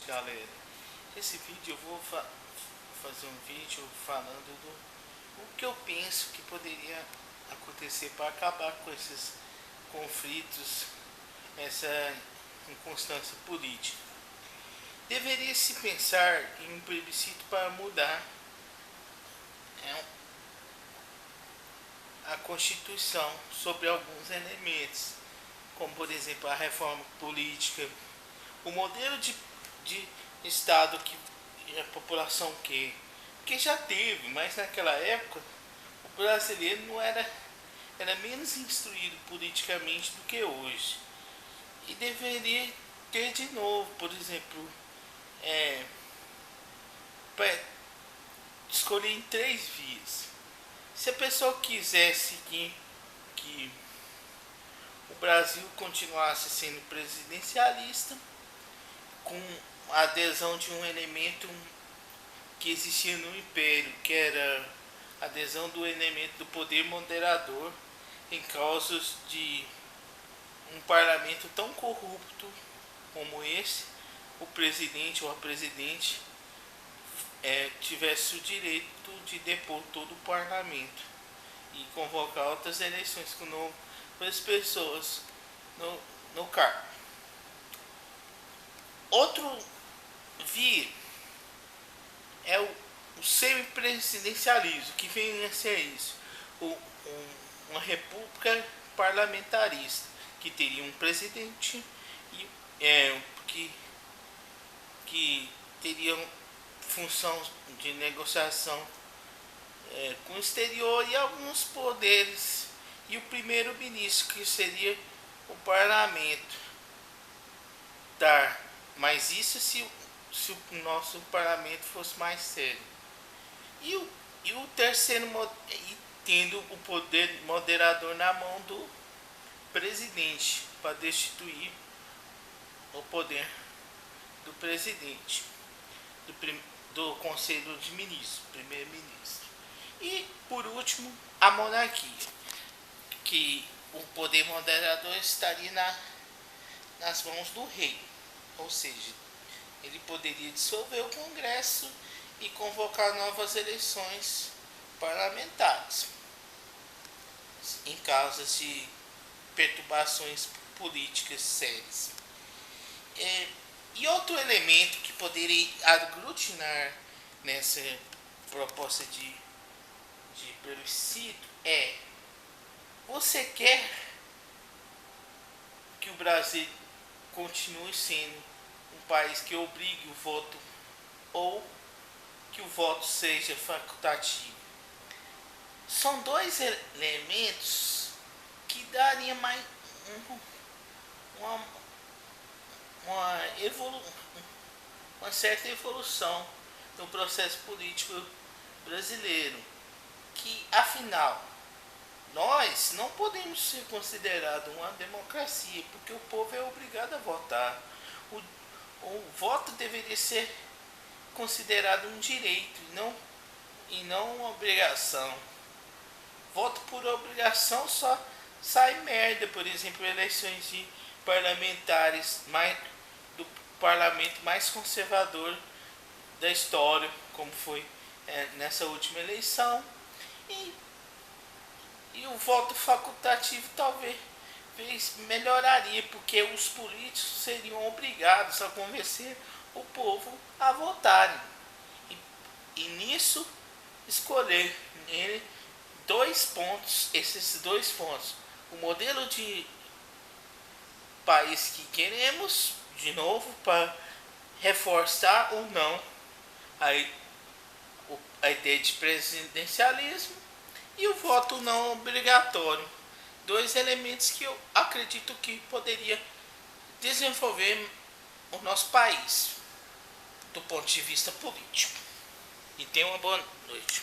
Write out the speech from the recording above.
Galera, esse vídeo eu vou fazer um vídeo falando do o que eu penso que poderia acontecer para acabar com esses conflitos, essa inconstância política. Deveria se pensar em um plebiscito para mudar a Constituição sobre alguns elementos, como por exemplo a reforma política, o modelo de Estado que a população quer. Porque já teve, mas naquela época o brasileiro não era menos instruído politicamente do que hoje. E deveria ter de novo, por exemplo, para escolher em 3 vias. Se a pessoa quiser seguir que o Brasil continuasse sendo presidencialista, com a adesão de um elemento que existia no Império, que era a adesão do elemento do poder moderador em causas de um parlamento tão corrupto como esse, o presidente ou a presidente tivesse o direito de depor todo o parlamento e convocar outras eleições com novas pessoas no cargo. Outro via é o semipresidencialismo, que vem a ser isso, uma república parlamentarista, que teria um presidente que teria função de negociação com o exterior e alguns poderes, e o primeiro-ministro, que seria o parlamento. Mas isso se o nosso parlamento fosse mais sério. E o terceiro, tendo o poder moderador na mão do presidente, para destituir o poder do presidente, do conselho de ministros, primeiro-ministro. E por último, a monarquia, que o poder moderador estaria nas mãos do rei, ou seja, ele poderia dissolver o Congresso e convocar novas eleições parlamentares em casos de perturbações políticas sérias. E outro elemento que poderia aglutinar nessa proposta de plebiscito é: você quer que o Brasil continue sendo um país que obrigue o voto, ou que o voto seja facultativo? São dois elementos que dariam mais uma certa evolução no processo político brasileiro, que afinal nós não podemos ser considerados uma democracia, porque o povo é obrigado a votar. O voto deveria ser considerado um direito e não uma obrigação. Voto por obrigação só sai merda. Por exemplo, eleições de parlamentares do parlamento mais conservador da história, como foi nessa última eleição. E o voto facultativo talvez melhoraria, porque os políticos seriam obrigados a convencer o povo a votarem. E nisso escolher esses dois pontos: o modelo de país que queremos, de novo, para reforçar ou não a ideia de presidencialismo, e o voto não obrigatório. Dois elementos que eu acredito que poderia desenvolver o nosso país do ponto de vista político. E tenha uma boa noite.